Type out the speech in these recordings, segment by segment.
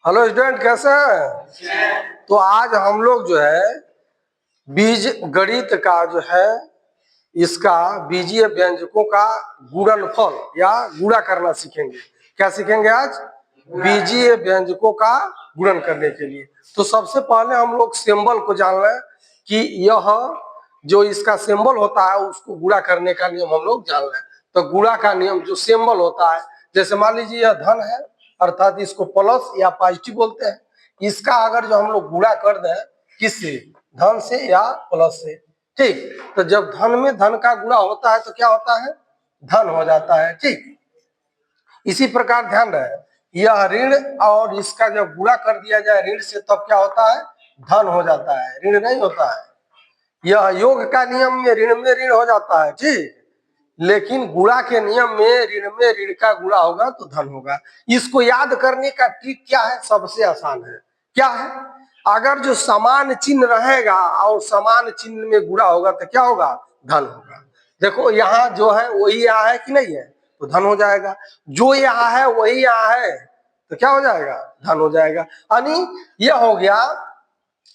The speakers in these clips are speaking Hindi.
हेलो स्टूडेंट, कैसे हैं? तो आज हम लोग जो है बीज गणित का जो है इसका बीजीय व्यंजकों का गुणनफल या गुणा करना सीखेंगे। क्या सीखेंगे आज? बीजीय व्यंजकों का गुणन करने के लिए। तो सबसे पहले हम लोग सिंबल को जान लें कि यह जो इसका सिंबल होता है उसको गुणा करने का नियम हम लोग जान लें। तो गुणा का नियम जो सिंबल होता है, जैसे मान लीजिए यह धन है अर्थात इसको प्लस या पॉजिटिव बोलते हैं। इसका अगर जो हम लोग गुणा कर दें किससे, धन से या प्लस से, ठीक, तो जब धन में धन का गुणा होता है तो क्या होता है, धन हो जाता है। ठीक, इसी प्रकार ध्यान रहे यह ऋण और इसका जब गुणा कर दिया जाए ऋण से तब क्या होता है, धन हो जाता है, ऋण नहीं होता है। यह योग का नियम में ऋण हो जाता है, ठीक, लेकिन गुणा के नियम में ऋण का गुणा होगा तो धन होगा। इसको याद करने का ट्रिक क्या है, सबसे आसान है। क्या है, अगर जो समान चिन्ह रहेगा और समान चिन्ह में गुणा होगा तो क्या होगा, धन होगा। देखो यहाँ जो है वही यहाँ है कि नहीं है, तो धन हो जाएगा। जो यहाँ है वही यहाँ है तो क्या हो जाएगा, धन हो जाएगा। यानी यह हो गया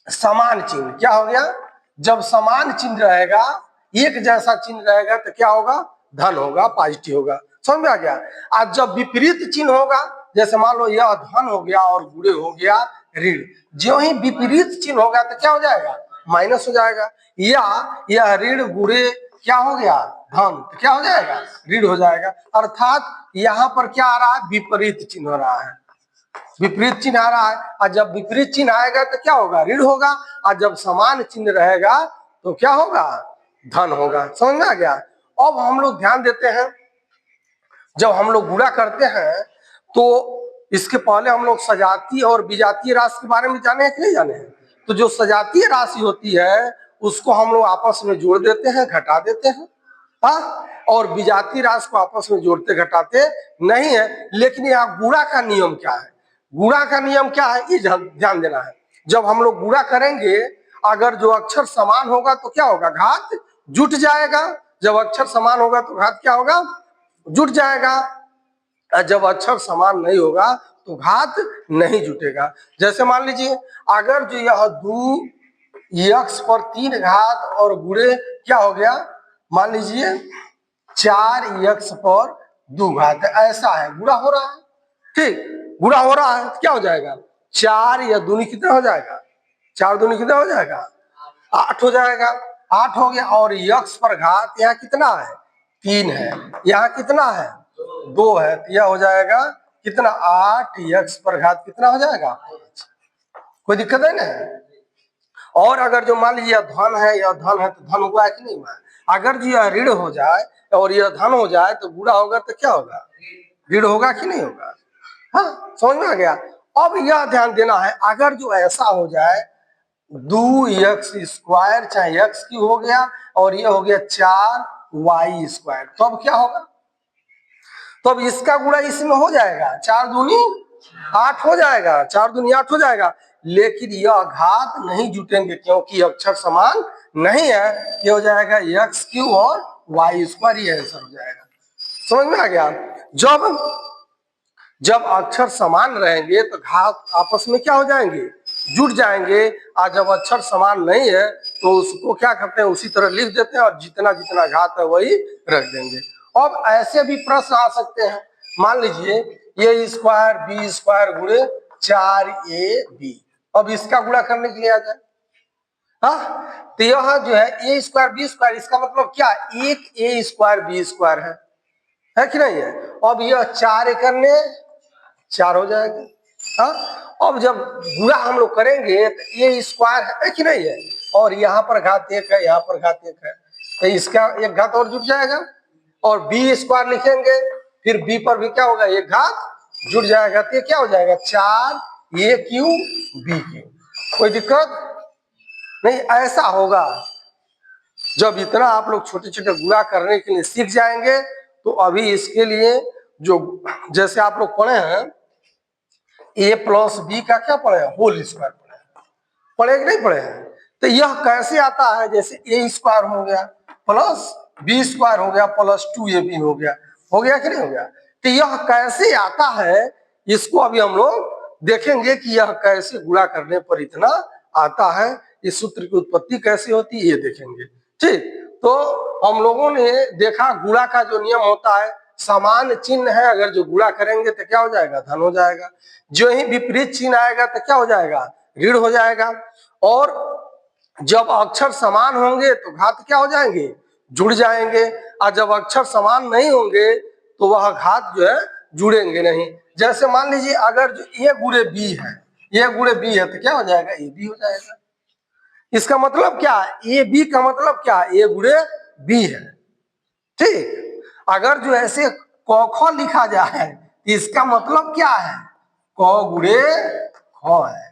समान चिन्ह। क्या हो गया, जब समान चिन्ह रहेगा, एक जैसा चिन्ह रहेगा तो क्या होगा, धन होगा, पॉजिटिव होगा। समझ में आ गया। आज जब विपरीत चिन्ह होगा, जैसे मान लो यह धन हो गया और गुणे हो गया ऋण, जो ही विपरीत चिन्ह होगा तो क्या हो जाएगा, माइनस हो जाएगा। या यह ऋण गुणे क्या हो गया, धन, तो क्या हो जाएगा, ऋण हो जाएगा। अर्थात यहाँ पर क्या आ रहा है, विपरीत चिन्ह हो रहा है, विपरीत चिन्ह आ रहा है। और जब विपरीत चिन्ह आएगा तो क्या होगा, ऋण होगा। और जब समान चिन्ह रहेगा तो क्या होगा, धन होगा। समझ में आ गया। अब हम लोग ध्यान देते हैं, जब हम लोग गुणा करते हैं तो इसके पहले हम लोग सजातीय और विजातीय राशि के बारे में जाने हैं कि नहीं जाने हैं। तो जो सजातीय राशि होती है उसको हम लोग आपस में जोड़ देते हैं, घटा देते हैं, हाँ, और विजातीय राशि को आपस में जोड़ते घटाते नहीं है। लेकिन यहाँ गुणा का नियम क्या है, गुणा का नियम क्या है ये ध्यान देना है। जब हम लोग गुणा करेंगे, अगर जो अक्षर समान होगा तो क्या होगा, घात जुट जाएगा। जब अक्षर समान होगा तो घात क्या होगा, जुट जाएगा। जब अक्षर समान नहीं होगा तो घात नहीं जुटेगा। जैसे मान लीजिए अगर जो यह 2x पर 3 घात और गुणे क्या हो गया, मान लीजिए 4x पर 2 घात, ऐसा है, गुणा हो रहा है, ठीक, गुणा हो रहा है, क्या हो जाएगा, 4 या दूनी कितना हो जाएगा, 4 दूनी कितना हो जाएगा, 8 हो जाएगा। 8 हो गया। और यक्स पर घात यहाँ कितना है, 3 है, यहाँ कितना है, 2 है, तो यह हो जाएगा कितना, 8 यक्स पर घात कितना हो जाएगा, कोई दिक्कत है ना। और अगर जो मान लीजिए धन है, यह धन है तो धन हुआ है कि नहीं हुआ। अगर जो यह ऋण हो जाए और यह धन हो जाए तो गुणा होगा तो क्या होगा, ऋण होगा कि नहीं होगा। हाँ, समझ में आ गया। अब यह ध्यान देना है, अगर जो ऐसा हो जाए 2x² चाहे x की हो गया और ये हो गया 4y², तो अब क्या होगा, तो अब इसका गुणा इसमें हो जाएगा, 4 दूनी 8 हो जाएगा, 4 दूनी 8 हो जाएगा। लेकिन यह घात नहीं जुटेंगे क्योंकि अक्षर समान नहीं है। ये हो जाएगा x³ और y², ये आंसर हो जाएगा। समझ में आ गया। जब अक्षर समान रहेंगे तो घात आपस में क्या हो जाएंगे, जुट जाएंगे। और जब अक्षर समान नहीं है तो उसको क्या करते हैं, उसी तरह लिख देते हैं और जितना जितना घात है वही रख देंगे। अब ऐसे भी प्रश्न आ सकते हैं, मान लीजिए a² b² गुणे 4ab। अब इसका गुणा करने के लिए आ जाए, हाँ, तो यह जो है a² b², इसका मतलब क्या, एक a² b² है कि नहीं है। अब यह 4 करने 4 हो जाएगा। हाँ, अब जब गुणा हम लोग करेंगे तो a² है कि नहीं है, और यहाँ पर घात 1 है, यहाँ पर घात 1 है, तो इसका एक घात और जुट जाएगा। और b² लिखेंगे, फिर b पर भी क्या होगा, एक घात जुट जाएगा, तो ये क्या हो जाएगा, 4a³ b³। कोई दिक्कत नहीं, ऐसा होगा। जब इतना आप लोग छोटे छोटे गुणा करने के लिए सीख जाएंगे तो अभी इसके लिए जो जैसे आप लोग पढ़े हैं a+b का क्या पढ़े हैं, होल स्क्वायर पढ़े कि नहीं पढ़े हैं। तो यह कैसे आता है, जैसे a² हो गया प्लस b² हो गया प्लस 2ab हो गया कि नहीं हो गया। तो यह कैसे आता है इसको अभी हम लोग देखेंगे कि यह कैसे गुणा करने पर इतना आता है, इस सूत्र की उत्पत्ति कैसे होती है ये देखेंगे। ठीक, तो हम लोगों ने देखा गुणा का जो नियम होता है, समान चिन्ह है अगर जो गुणा करेंगे तो क्या हो जाएगा, धन हो जाएगा। जो ही विपरीत चिन्ह आएगा तो क्या हो जाएगा, ऋण हो जाएगा। और जब अक्षर समान होंगे तो घात क्या हो जाएंगे, जुड़ जाएंगे। और जब अक्षर समान नहीं होंगे तो वह घात जो है जुड़ेंगे नहीं। जैसे मान लीजिए अगर जो ए गुणे बी है, ए गुणे बी है तो क्या हो जाएगा, ए बी हो जाएगा। इसका मतलब क्या, ए बी का मतलब क्या, ए गुणे बी है। ठीक, अगर जो ऐसे क ख लिखा जाए इसका मतलब क्या है, क गुणे ख है।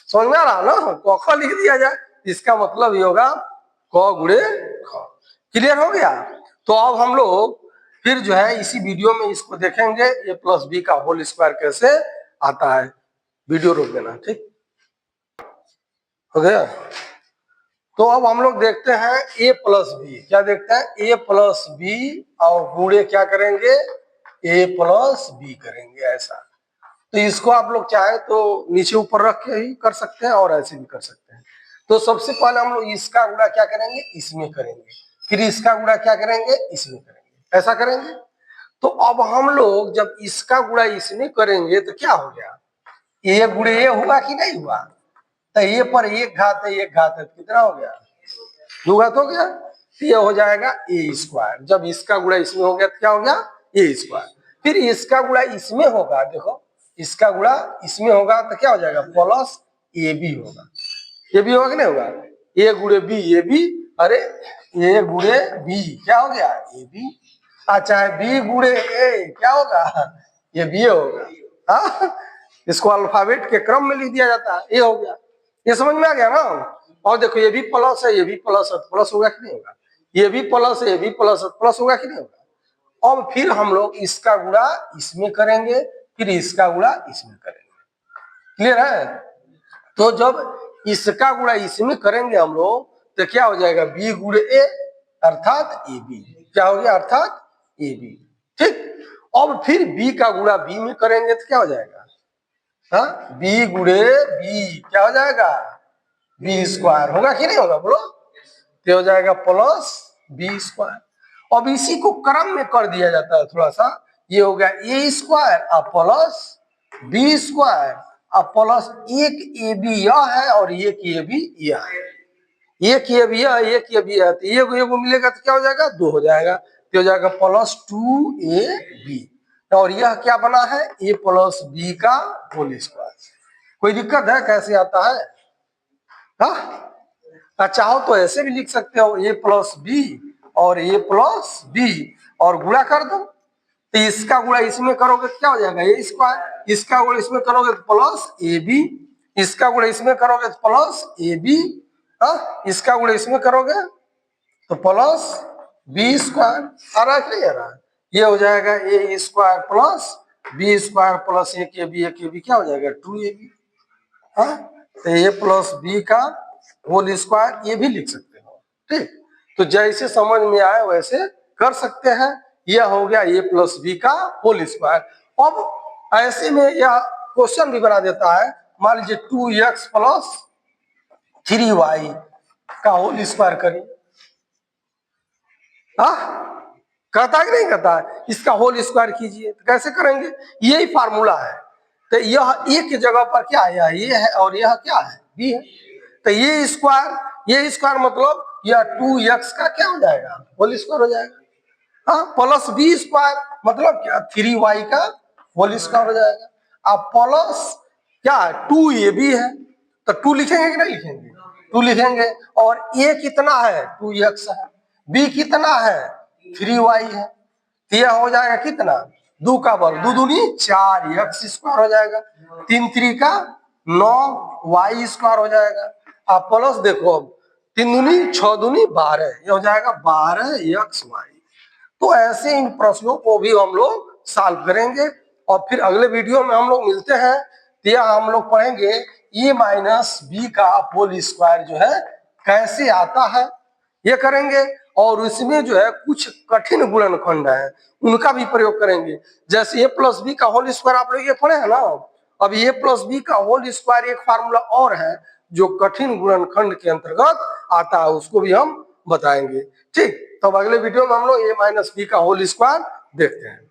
समझ में आ रहा ना, क ख लिख दिया जाए इसका मतलब ये होगा क गुणे ख। क्लियर हो गया। तो अब हम लोग फिर जो है इसी वीडियो में इसको देखेंगे, ए प्लस बी का होल स्क्वायर कैसे आता है। वीडियो रोक देना, ठीक हो गया। तो अब हम लोग देखते हैं ए प्लस बी, क्या देखते हैं, ए प्लस बी और गुणे क्या करेंगे, ए प्लस बी करेंगे ऐसा। तो इसको आप लोग चाहे तो नीचे ऊपर रख के ही कर सकते हैं और ऐसे भी कर सकते हैं। तो सबसे पहले हम लोग इसका गुणा क्या करेंगे, इसमें करेंगे, फिर इसका गुणा क्या करेंगे, इसमें करेंगे, ऐसा करेंगे। तो अब हम लोग जब इसका गुणा इसमें करेंगे तो क्या हो गया, ए गुणे ए हुआ कि नहीं हुआ, तो ये पर एक घात है, एक घात है, कितना हो गया, दो घात हो गया। तो ये हो जाएगा ए स्क्वायर। जब इसका गुणा इसमें हो गया तो क्या हो गया, ए स्क्वायर। फिर इसका गुणा इसमें होगा, देखो इसका गुणा इसमें होगा तो क्या हो जाएगा, प्लस ए बी होगा। ये भी होगा कि नहीं होगा, ए गुणे बी, ए बी, अरे ए गुणे बी क्या हो गया, ए बी। अच्छा है बी गुणे ए क्या होगा, ये बी होगा। हाँ, इसको अल्फाबेट के क्रम में लिख दिया जाता है, ये हो गया। ये समझ में आ गया ना। और देखो ये भी प्लस है, ये भी प्लस है, प्लस होगा कि नहीं होगा, ये भी प्लस है, ये भी प्लस है, प्लस होगा कि नहीं होगा। अब फिर हम लोग इसका गुणा इसमें करेंगे, फिर इसका गुणा इसमें करेंगे। क्लियर है। तो जब इसका गुणा इसमें करेंगे हम लोग तो क्या हो जाएगा, बी गुणे ए अर्थात ए बी, क्या हो गया, अर्थात ए बी। ठीक, अब फिर बी का गुणा बी में करेंगे तो क्या हो जाएगा, हाँ बी गुणे बी क्या हो जाएगा, बी स्क्वायर होगा कि नहीं होगा, बोलो। तो हो जाएगा प्लस बी स्क्वायर। अब इसी को क्रम में कर दिया जाता है थोड़ा सा, ये हो गया ए स्क्वायर और प्लस बी स्क्वायर और प्लस एक ए बी यह है और एक ए बी यह है, एक ए बी यह, एक ए बी है, तो ये को मिलेगा तो क्या हो जाएगा, दो हो जाएगा। तो हो जाएगा प्लस टू ए बी, और यह क्या बना है, ए प्लस बी का होल स्क्वायर। कोई दिक्कत है, कैसे आता है, हाँ चाहो तो ऐसे भी लिख सकते हो, ए प्लस बी और ए प्लस बी और गुणा कर दो। तो इसका गुणा इसमें करोगे तो क्या हो जाएगा, ए स्क्वायर, इसका गुणा इसमें करोगे तो प्लस ए बी, इसका गुणा इसमें करोगे तो प्लस ए बी, इसका गुणा इसमें करोगे तो प्लस बी स्क्वायर। आ रहा है कि नहीं आ रहा है, ये हो जाएगा A square plus B square plus एक ए बी क्या हो जाएगा, टू ए बी। तो ए प्लस बी का होल स्क्वायर ये भी लिख सकते हो। ठीक, तो जैसे समझ में आए वैसे कर सकते हैं। यह हो गया ए प्लस बी का होल स्क्वायर। अब ऐसे में यह क्वेश्चन भी बना देता है, मान लीजिए 2x प्लस 3y का होल स्क्वायर करिए, कहता है कि नहीं कहता है, इसका होल स्क्वायर कीजिए। तो कैसे करेंगे, यही फार्मूला है। तो यह एक जगह पर क्या है, ये है और यह क्या है, बी है। तो ये स्क्वायर मतलब यह 2x का क्या हो जाएगा, होल स्क्वायर हो जाएगा। हाँ, प्लस बी स्क्वायर मतलब क्या, 3y का होल स्क्वायर हो जाएगा। अब प्लस क्या 2ab है, तो 2 लिखेंगे कि नहीं लिखेंगे, 2 लिखेंगे। और a कितना है, 2x है, b कितना है, 3y है। तो यह हो जाएगा कितना, 2 का वर्ग, 2 दूनी 4 x स्क्वायर हो जाएगा, 3 3 का 9 y स्क्वायर हो जाएगा। आप प्लस देखो, अब 3 दूनी 6 दूनी 12, ये हो जाएगा 12 x y। तो ऐसे इन प्रश्नों को भी हम लोग सॉल्व करेंगे। और फिर अगले वीडियो में हम लोग मिलते हैं, तो यह हम लोग पढ़ेंगे ए माइनस बी का होल स्क्वायर जो है कैसे आता है, ये करेंगे। और उसमें जो है कुछ कठिन गुणनखंड है, उनका भी प्रयोग करेंगे। जैसे ए प्लस बी का होल स्क्वायर आप लोग ये पढ़े हैं ना, अब ए प्लस बी का होल स्क्वायर एक फार्मूला और है जो कठिन गुणनखंड के अंतर्गत आता है, उसको भी हम बताएंगे। ठीक, तब अगले वीडियो में हम लोग ए माइनस बी का होल स्क्वायर देखते हैं।